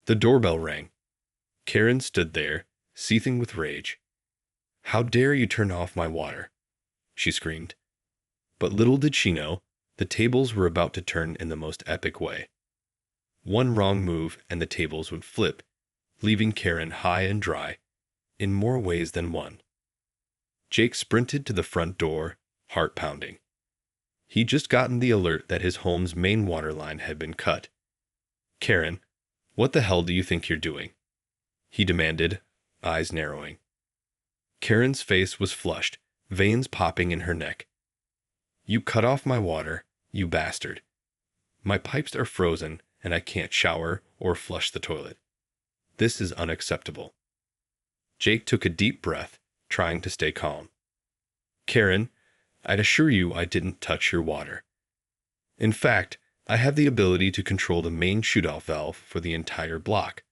The doorbell rang. Karen stood there, seething with rage. "How dare you turn off my water?" she screamed. But little did she know, the tables were about to turn in the most epic way. One wrong move and the tables would flip, leaving Karen high and dry, in more ways than one. Jake sprinted to the front door, heart pounding. He'd just gotten the alert that his home's main water line had been cut. "Karen, what the hell do you think you're doing?" he demanded, eyes narrowing. Karen's face was flushed, veins popping in her neck. "You cut off my water, you bastard. My pipes are frozen and I can't shower or flush the toilet. This is unacceptable." Jake took a deep breath, trying to stay calm. "Karen, I'd assure you I didn't touch your water. In fact, I have the ability to control the main shoot-off valve for the entire block.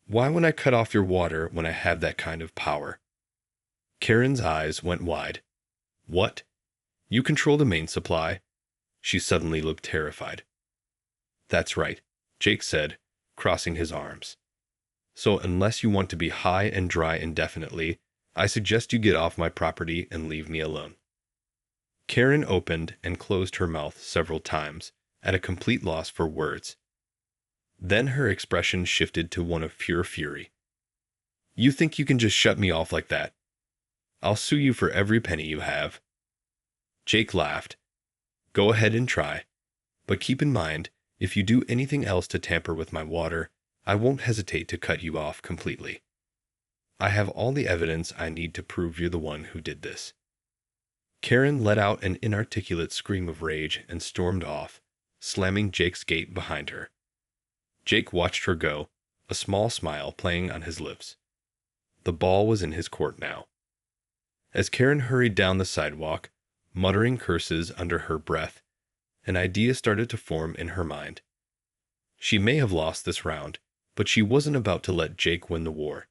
Why would I cut off your water when I have that kind of power?" Karen's eyes went wide. "What? You control the main supply?" She suddenly looked terrified. "That's right," Jake said, crossing his arms. "So unless you want to be high and dry indefinitely, I suggest you get off my property and leave me alone." Karen opened and closed her mouth several times, at a complete loss for words. Then her expression shifted to one of pure fury. "You think you can just shut me off like that? I'll sue you for every penny you have." Jake laughed. "Go ahead and try. But keep in mind, if you do anything else to tamper with my water, I won't hesitate to cut you off completely. I have all the evidence I need to prove you're the one who did this." Karen let out an inarticulate scream of rage and stormed off, slamming Jake's gate behind her. Jake watched her go, a small smile playing on his lips. The ball was in his court now. As Karen hurried down the sidewalk, muttering curses under her breath, an idea started to form in her mind. She may have lost this round, but she wasn't about to let Jake win the war.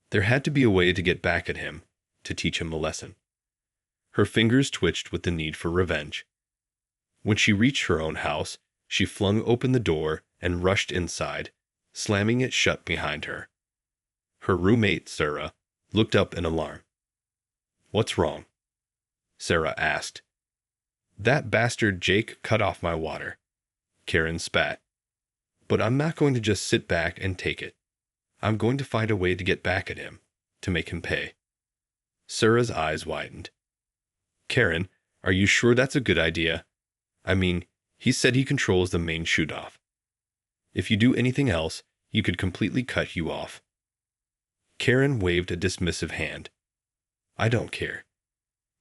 There had to be a way to get back at him, to teach him a lesson. Her fingers twitched with the need for revenge. When she reached her own house, she flung open the door and rushed inside, slamming it shut behind her. Her roommate, Sarah, looked up in alarm. "What's wrong?" Sarah asked. "That bastard Jake cut off my water," Karen spat. "But I'm not going to just sit back and take it. I'm going to find a way to get back at him, to make him pay." Sarah's eyes widened. "Karen, are you sure that's a good idea? I mean, he said he controls the main shoot-off. If you do anything else, he could completely cut you off." Karen waved a dismissive hand. "I don't care.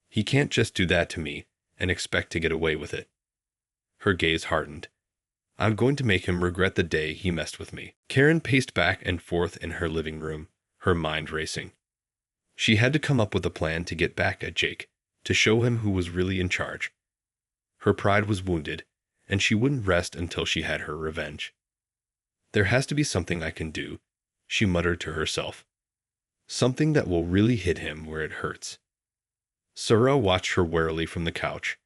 He can't just do that to me and expect to get away with it." Her gaze hardened. "I'm going to make him regret the day he messed with me." Karen paced back and forth in her living room, her mind racing. She had to come up with a plan to get back at Jake, to show him who was really in charge. Her pride was wounded, and she wouldn't rest until she had her revenge. "There has to be something I can do," she muttered to herself. "Something that will really hit him where it hurts." Sarah watched her warily from the couch.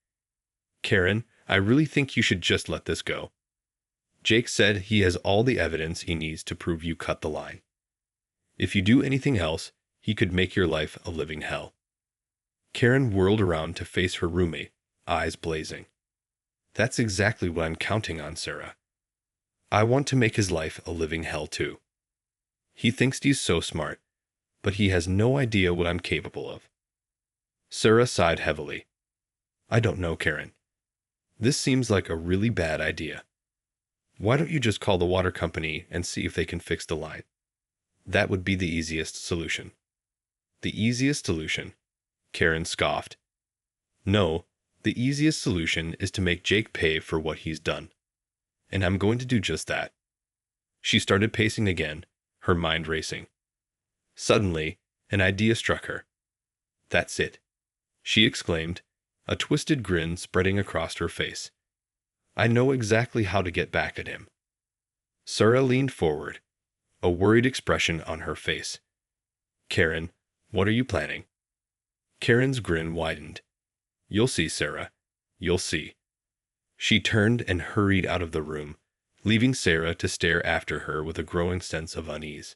"Karen, I really think you should just let this go. Jake said he has all the evidence he needs to prove you cut the line. If you do anything else, he could make your life a living hell." Karen whirled around to face her roommate, eyes blazing. "That's exactly what I'm counting on, Sarah. I want to make his life a living hell too. He thinks he's so smart, but he has no idea what I'm capable of." Sarah sighed heavily. "I don't know, Karen. This seems like a really bad idea. Why don't you just call the water company and see if they can fix the line? That would be the easiest solution." "The easiest solution?" Karen scoffed. "No, the easiest solution is to make Jake pay for what he's done. And I'm going to do just that." She started pacing again, her mind racing. Suddenly, an idea struck her. "That's it," she exclaimed, a twisted grin spreading across her face. "I know exactly how to get back at him." Sarah leaned forward, a worried expression on her face. "Karen, what are you planning?" Karen's grin widened. "You'll see, Sarah. You'll see." She turned and hurried out of the room, leaving Sarah to stare after her with a growing sense of unease.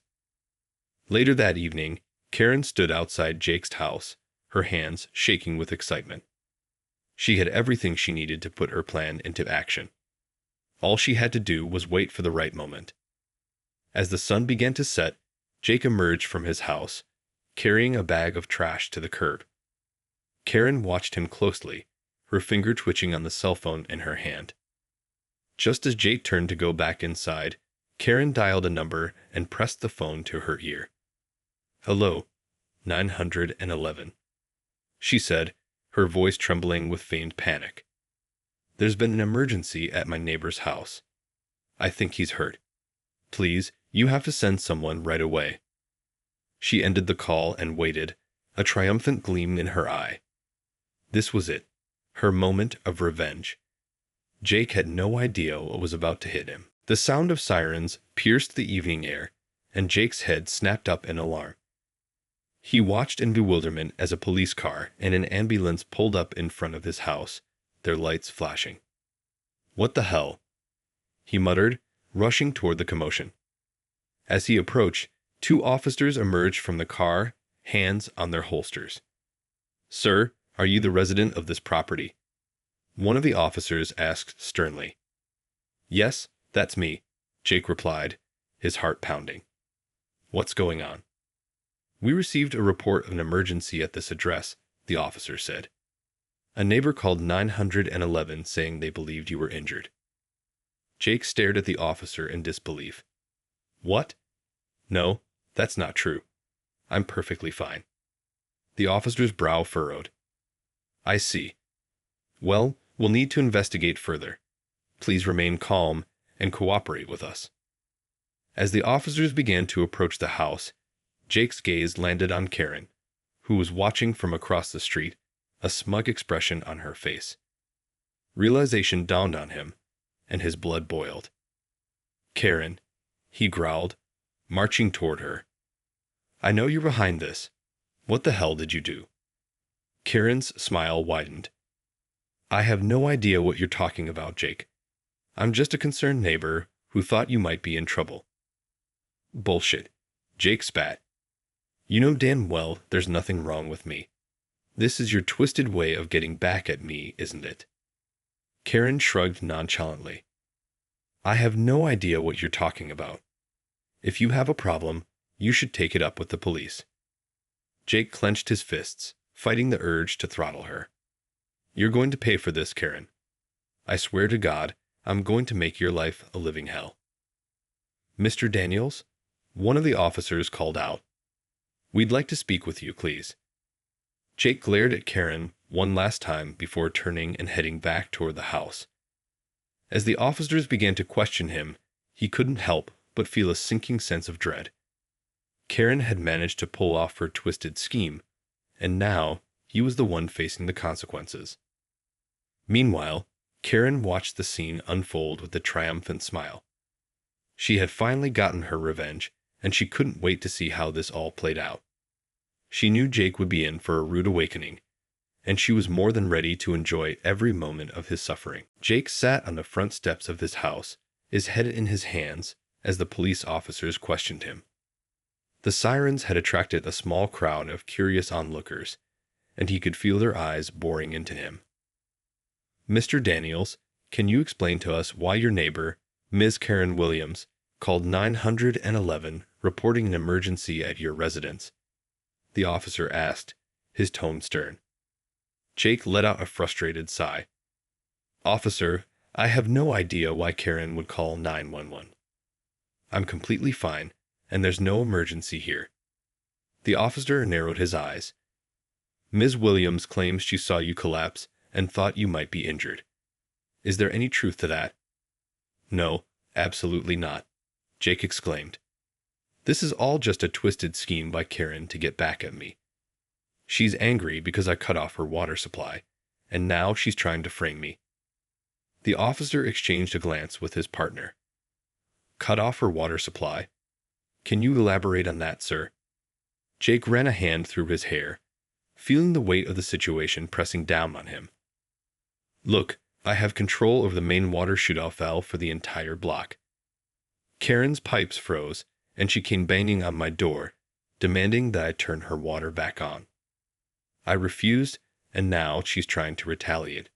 Later that evening, Karen stood outside Jake's house, her hands shaking with excitement. She had everything she needed to put her plan into action. All she had to do was wait for the right moment. As the sun began to set, Jake emerged from his house, carrying a bag of trash to the curb. Karen watched him closely, her finger twitching on the cell phone in her hand. Just as Jake turned to go back inside, Karen dialed a number and pressed the phone to her ear. "Hello, 911," she said, her voice trembling with feigned panic. "There's been an emergency at my neighbor's house. I think he's hurt. Please, you have to send someone right away." She ended the call and waited, a triumphant gleam in her eye. This was it, her moment of revenge. Jake had no idea what was about to hit him. The sound of sirens pierced the evening air, and Jake's head snapped up in alarm. He watched in bewilderment as a police car and an ambulance pulled up in front of his house, their lights flashing. "What the hell?" he muttered, rushing toward the commotion. As he approached, two officers emerged from the car, hands on their holsters. "Sir, are you the resident of this property?" one of the officers asked sternly. "Yes, that's me," Jake replied, his heart pounding. "What's going on?" "We received a report of an emergency at this address," the officer said. "A neighbor called 911 saying they believed you were injured." Jake stared at the officer in disbelief. "What? No, that's not true. I'm perfectly fine." The officer's brow furrowed. "I see. Well, we'll need to investigate further. Please remain calm and cooperate with us." As the officers began to approach the house, Jake's gaze landed on Karen, who was watching from across the street, a smug expression on her face. Realization dawned on him, and his blood boiled. "Karen," he growled, marching toward her. "I know you're behind this. What the hell did you do?" Karen's smile widened. "I have no idea what you're talking about, Jake. I'm just a concerned neighbor who thought you might be in trouble." "Bullshit," Jake spat. "You know damn well there's nothing wrong with me. This is your twisted way of getting back at me, isn't it?" Karen shrugged nonchalantly. "I have no idea what you're talking about. If you have a problem, you should take it up with the police." Jake clenched his fists, fighting the urge to throttle her. "You're going to pay for this, Karen. I swear to God, I'm going to make your life a living hell." "Mr. Daniels?" one of the officers called out. "We'd like to speak with you, please." Jake glared at Karen one last time before turning and heading back toward the house. As the officers began to question him, he couldn't help but feel a sinking sense of dread. Karen had managed to pull off her twisted scheme, and now he was the one facing the consequences. Meanwhile, Karen watched the scene unfold with a triumphant smile. She had finally gotten her revenge, and she couldn't wait to see how this all played out. She knew Jake would be in for a rude awakening, and she was more than ready to enjoy every moment of his suffering. Jake sat on the front steps of his house, his head in his hands, as the police officers questioned him. The sirens had attracted a small crowd of curious onlookers, and he could feel their eyes boring into him. "Mr. Daniels, can you explain to us why your neighbor, Ms. Karen Williams, called 911 reporting an emergency at your residence?" the officer asked, his tone stern. Jake let out a frustrated sigh. "Officer, I have no idea why Karen would call 911. I'm completely fine, and there's no emergency here." The officer narrowed his eyes. "Ms. Williams claims she saw you collapse and thought you might be injured. Is there any truth to that?" "No, absolutely not," Jake exclaimed. "This is all just a twisted scheme by Karen to get back at me. She's angry because I cut off her water supply, and now she's trying to frame me." The officer exchanged a glance with his partner. "Cut off her water supply? Can you elaborate on that, sir?" Jake ran a hand through his hair, feeling the weight of the situation pressing down on him. "Look, I have control over the main water shutoff valve for the entire block. Karen's pipes froze, and she came banging on my door, demanding that I turn her water back on. I refused, and now she's trying to retaliate.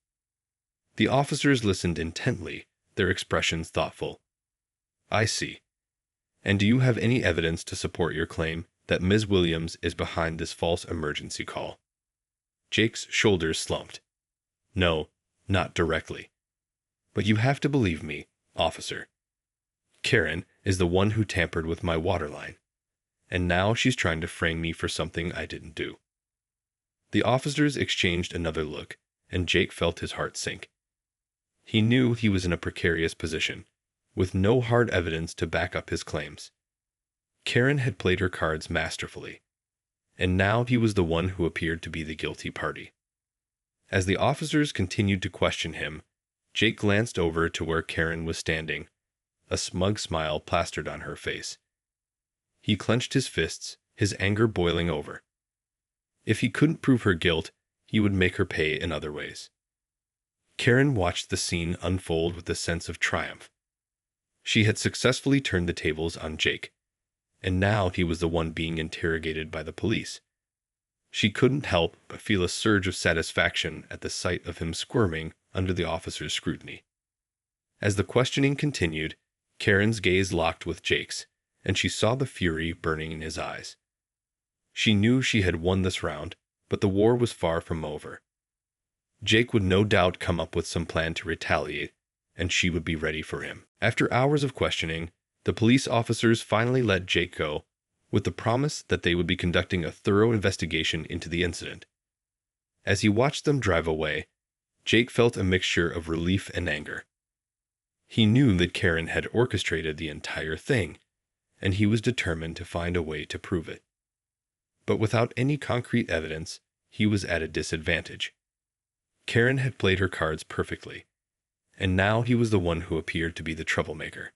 The officers listened intently, their expressions thoughtful. I see. And do you have any evidence to support your claim that Ms. Williams is behind this false emergency call? Jake's shoulders slumped. No, not directly. But you have to believe me, officer. Karen is the one who tampered with my water line, and now she's trying to frame me for something I didn't do. The officers exchanged another look, and Jake felt his heart sink. He knew he was in a precarious position, with no hard evidence to back up his claims. Karen had played her cards masterfully, and now he was the one who appeared to be the guilty party. As the officers continued to question him, Jake glanced over to where Karen was standing, a smug smile plastered on her face. He clenched his fists, his anger boiling over. If he couldn't prove her guilt, he would make her pay in other ways. Karen watched the scene unfold with a sense of triumph. She had successfully turned the tables on Jake, and now he was the one being interrogated by the police. She couldn't help but feel a surge of satisfaction at the sight of him squirming under the officer's scrutiny. As the questioning continued, Karen's gaze locked with Jake's, and she saw the fury burning in his eyes. She knew she had won this round, but the war was far from over. Jake would no doubt come up with some plan to retaliate, and she would be ready for him. After hours of questioning, the police officers finally let Jake go, with the promise that they would be conducting a thorough investigation into the incident. As he watched them drive away, Jake felt a mixture of relief and anger. He knew that Karen had orchestrated the entire thing, and he was determined to find a way to prove it. But without any concrete evidence, he was at a disadvantage. Karen had played her cards perfectly, and now he was the one who appeared to be the troublemaker.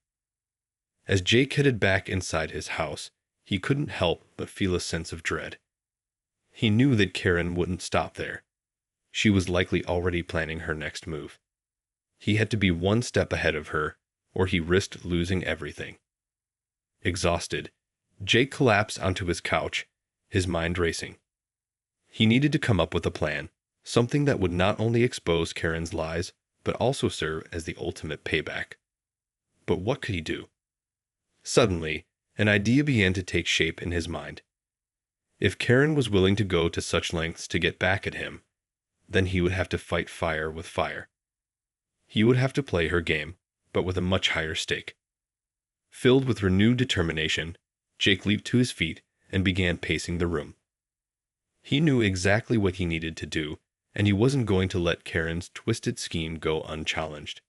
As Jake headed back inside his house, he couldn't help but feel a sense of dread. He knew that Karen wouldn't stop there. She was likely already planning her next move. He had to be one step ahead of her, or he risked losing everything. Exhausted, Jake collapsed onto his couch, his mind racing. He needed to come up with a plan, something that would not only expose Karen's lies, but also serve as the ultimate payback. But what could he do? Suddenly, an idea began to take shape in his mind. If Karen was willing to go to such lengths to get back at him, then he would have to fight fire with fire. He would have to play her game, but with a much higher stake. Filled with renewed determination, Jake leaped to his feet and began pacing the room. He knew exactly what he needed to do, and he wasn't going to let Karen's twisted scheme go unchallenged.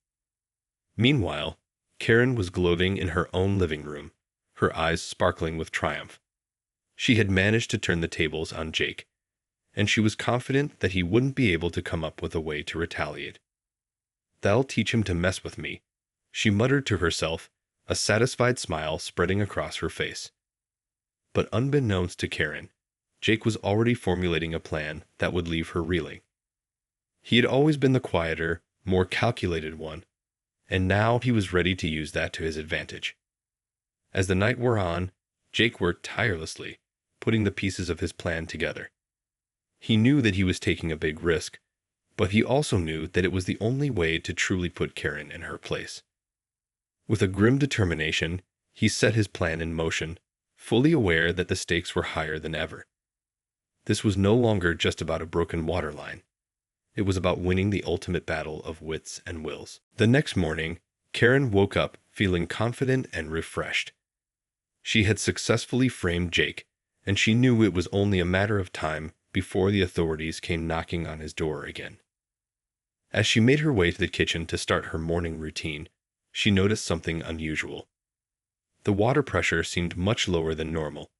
Meanwhile, Karen was gloating in her own living room, her eyes sparkling with triumph. She had managed to turn the tables on Jake, and she was confident that he wouldn't be able to come up with a way to retaliate. "That'll teach him to mess with me," she muttered to herself, a satisfied smile spreading across her face. But unbeknownst to Karen, Jake was already formulating a plan that would leave her reeling. He had always been the quieter, more calculated one, and now he was ready to use that to his advantage. As the night wore on, Jake worked tirelessly, putting the pieces of his plan together. He knew that he was taking a big risk, but he also knew that it was the only way to truly put Karen in her place. With a grim determination, he set his plan in motion, fully aware that the stakes were higher than ever. This was no longer just about a broken water line. It was about winning the ultimate battle of wits and wills. The next morning, Karen woke up feeling confident and refreshed. She had successfully framed Jake, and she knew it was only a matter of time before the authorities came knocking on his door again. As she made her way to the kitchen to start her morning routine, she noticed something unusual. The water pressure seemed much lower than normal,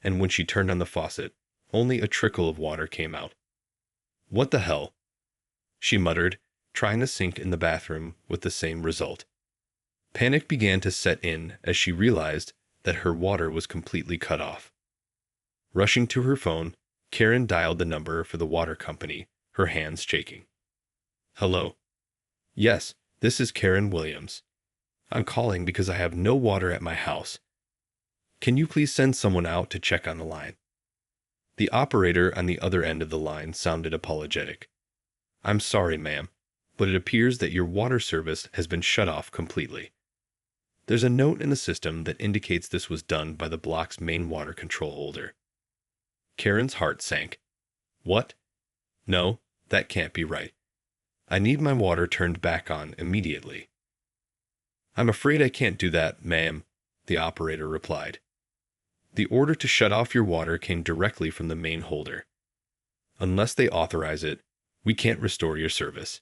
and when she turned on the faucet, only a trickle of water came out. "What the hell?" she muttered, trying the sink in the bathroom with the same result. Panic began to set in as she realized that her water was completely cut off. Rushing to her phone, Karen dialed the number for the water company, her hands shaking. "Hello. Yes, this is Karen Williams. I'm calling because I have no water at my house. Can you please send someone out to check on the line?" The operator on the other end of the line sounded apologetic. "I'm sorry, ma'am, but it appears that your water service has been shut off completely. There's a note in the system that indicates this was done by the block's main water control holder." Karen's heart sank. "What? No, that can't be right. I need my water turned back on immediately." "I'm afraid I can't do that, ma'am," the operator replied. "The order to shut off your water came directly from the main holder. Unless they authorize it, we can't restore your service."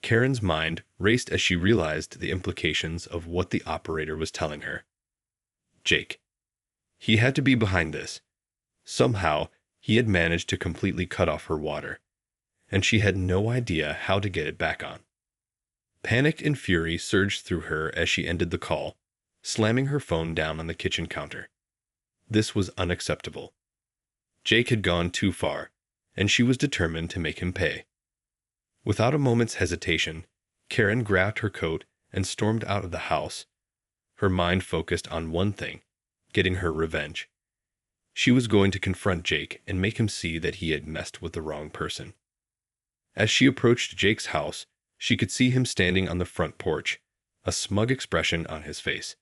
Karen's mind raced as she realized the implications of what the operator was telling her. Jake. He had to be behind this. Somehow, he had managed to completely cut off her water, and she had no idea how to get it back on. Panic and fury surged through her as she ended the call, slamming her phone down on the kitchen counter. This was unacceptable. Jake had gone too far, and she was determined to make him pay. Without a moment's hesitation, Karen grabbed her coat and stormed out of the house, her mind focused on one thing: getting her revenge. She was going to confront Jake and make him see that he had messed with the wrong person. As she approached Jake's house, she could see him standing on the front porch, a smug expression on his face.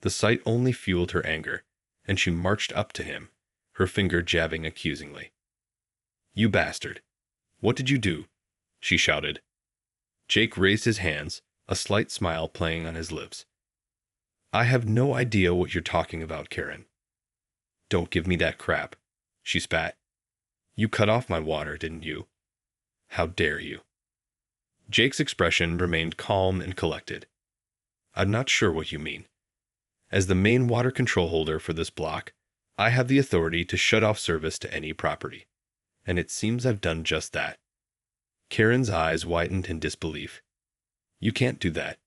The sight only fueled her anger, and she marched up to him, her finger jabbing accusingly. "You bastard! What did you do?" she shouted. Jake raised his hands, a slight smile playing on his lips. "I have no idea what you're talking about, Karen." "Don't give me that crap," she spat. "You cut off my water, didn't you? How dare you?" Jake's expression remained calm and collected. "I'm not sure what you mean. As the main water control holder for this block, I have the authority to shut off service to any property, and it seems I've done just that." Karen's eyes widened in disbelief. "You can't do that.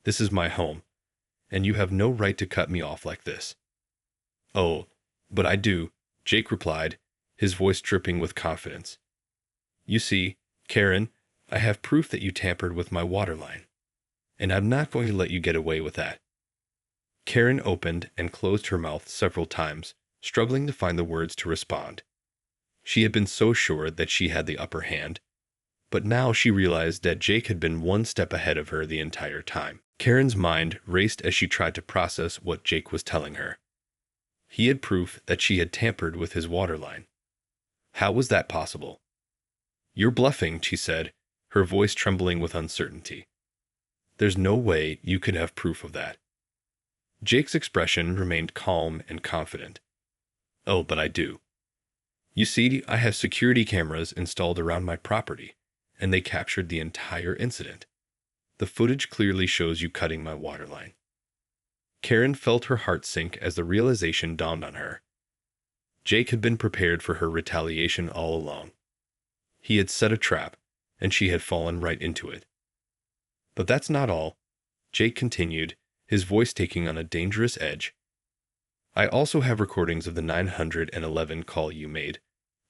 This is my home, and you have no right to cut me off like this." "Oh, but I do," Jake replied, his voice dripping with confidence. "You see, Karen, I have proof that you tampered with my water line, and I'm not going to let you get away with that." Karen opened and closed her mouth several times, struggling to find the words to respond. She had been so sure that she had the upper hand, but now she realized that Jake had been one step ahead of her the entire time. Karen's mind raced as she tried to process what Jake was telling her. He had proof that she had tampered with his water line. How was that possible? "You're bluffing," she said, her voice trembling with uncertainty. "There's no way you could have proof of that." Jake's expression remained calm and confident. "Oh, but I do. You see, I have security cameras installed around my property, and they captured the entire incident. The footage clearly shows you cutting my water line." Karen felt her heart sink as the realization dawned on her. Jake had been prepared for her retaliation all along. He had set a trap, and she had fallen right into it. "But that's not all," Jake continued, his voice taking on a dangerous edge. "I also have recordings of the 911 call you made,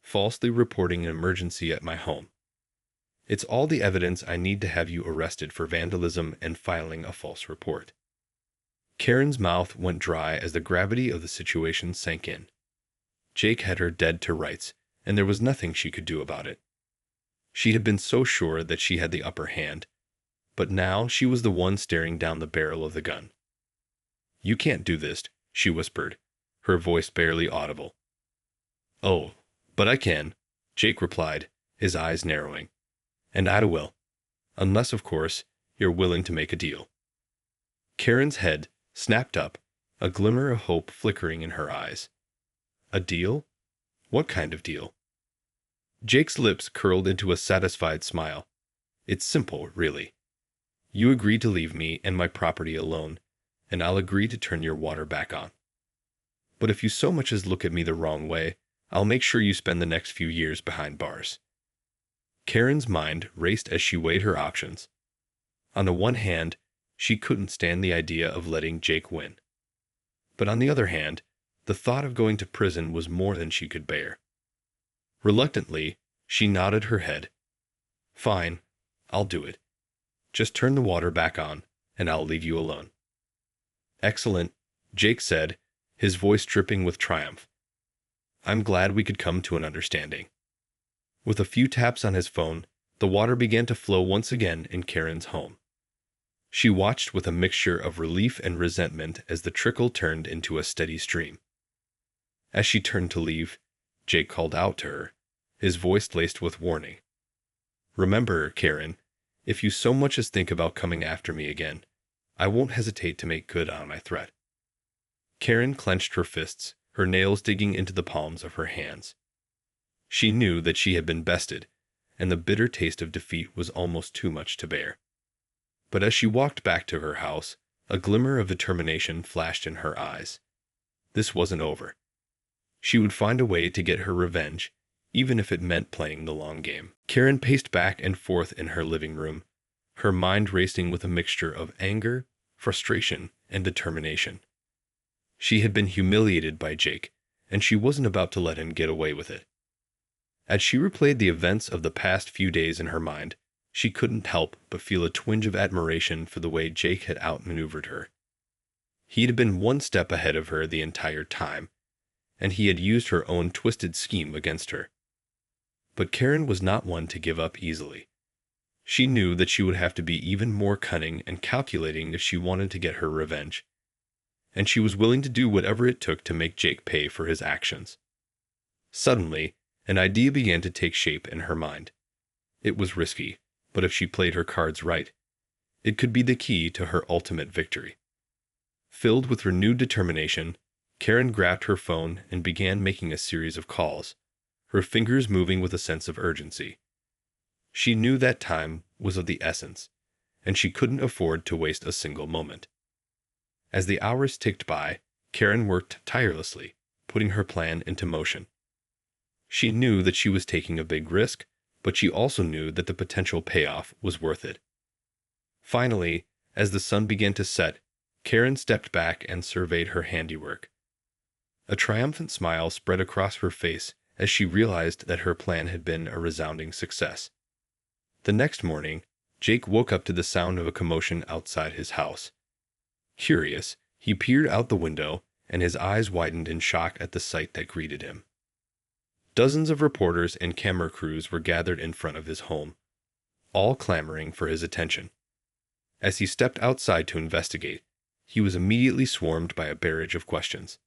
falsely reporting an emergency at my home. It's all the evidence I need to have you arrested for vandalism and filing a false report." Karen's mouth went dry as the gravity of the situation sank in. Jake had her dead to rights, and there was nothing she could do about it. She had been so sure that she had the upper hand, but now she was the one staring down the barrel of the gun. "You can't do this," she whispered, her voice barely audible. "Oh, but I can," Jake replied, his eyes narrowing. "And I will. Unless, of course, you're willing to make a deal." Karen's head snapped up, a glimmer of hope flickering in her eyes. "A deal? What kind of deal?" Jake's lips curled into a satisfied smile. "It's simple, really. You agree to leave me and my property alone, and I'll agree to turn your water back on. But if you so much as look at me the wrong way, I'll make sure you spend the next few years behind bars." Karen's mind raced as she weighed her options. On the one hand, she couldn't stand the idea of letting Jake win. But on the other hand, the thought of going to prison was more than she could bear. Reluctantly, she nodded her head. "Fine, I'll do it. Just turn the water back on, and I'll leave you alone." "Excellent," Jake said, his voice dripping with triumph. "I'm glad we could come to an understanding." With a few taps on his phone, the water began to flow once again in Karen's home. She watched with a mixture of relief and resentment as the trickle turned into a steady stream. As she turned to leave, Jake called out to her, his voice laced with warning. "Remember, Karen, if you so much as think about coming after me again, I won't hesitate to make good on my threat." Karen clenched her fists, her nails digging into the palms of her hands. She knew that she had been bested, and the bitter taste of defeat was almost too much to bear. But as she walked back to her house, a glimmer of determination flashed in her eyes. This wasn't over. She would find a way to get her revenge, even if it meant playing the long game. Karen paced back and forth in her living room, her mind racing with a mixture of anger, frustration, and determination. She had been humiliated by Jake, and she wasn't about to let him get away with it. As she replayed the events of the past few days in her mind, she couldn't help but feel a twinge of admiration for the way Jake had outmaneuvered her. He had been one step ahead of her the entire time, and he had used her own twisted scheme against her. But Karen was not one to give up easily. She knew that she would have to be even more cunning and calculating if she wanted to get her revenge, and she was willing to do whatever it took to make Jake pay for his actions. Suddenly, an idea began to take shape in her mind. It was risky, but if she played her cards right, it could be the key to her ultimate victory. Filled with renewed determination, Karen grabbed her phone and began making a series of calls, her fingers moving with a sense of urgency. She knew that time was of the essence, and she couldn't afford to waste a single moment. As the hours ticked by, Karen worked tirelessly, putting her plan into motion. She knew that she was taking a big risk, but she also knew that the potential payoff was worth it. Finally, as the sun began to set, Karen stepped back and surveyed her handiwork. A triumphant smile spread across her face as she realized that her plan had been a resounding success. The next morning, Jake woke up to the sound of a commotion outside his house. Curious, he peered out the window, and his eyes widened in shock at the sight that greeted him. Dozens of reporters and camera crews were gathered in front of his home, all clamoring for his attention. As he stepped outside to investigate, he was immediately swarmed by a barrage of questions.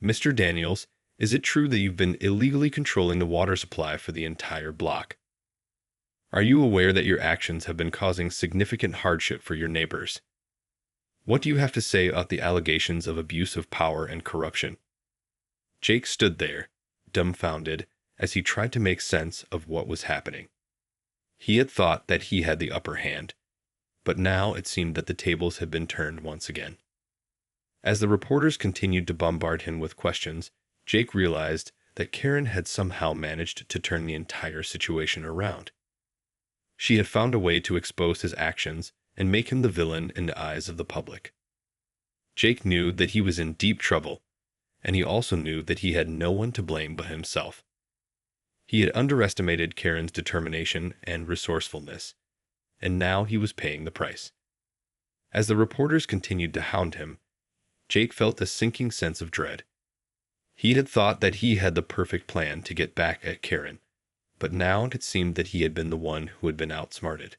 "Mr. Daniels, is it true that you've been illegally controlling the water supply for the entire block? Are you aware that your actions have been causing significant hardship for your neighbors? What do you have to say about the allegations of abuse of power and corruption?" Jake stood there, dumbfounded, as he tried to make sense of what was happening. He had thought that he had the upper hand, but now it seemed that the tables had been turned once again. As the reporters continued to bombard him with questions, Jake realized that Karen had somehow managed to turn the entire situation around. She had found a way to expose his actions and make him the villain in the eyes of the public. Jake knew that he was in deep trouble, and he also knew that he had no one to blame but himself. He had underestimated Karen's determination and resourcefulness, and now he was paying the price. As the reporters continued to hound him, Jake felt a sinking sense of dread. He had thought that he had the perfect plan to get back at Karen, but now it seemed that he had been the one who had been outsmarted.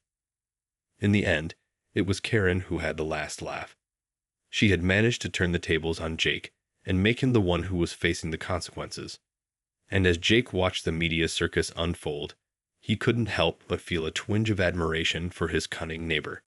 In the end, it was Karen who had the last laugh. She had managed to turn the tables on Jake and make him the one who was facing the consequences. And as Jake watched the media circus unfold, he couldn't help but feel a twinge of admiration for his cunning neighbor.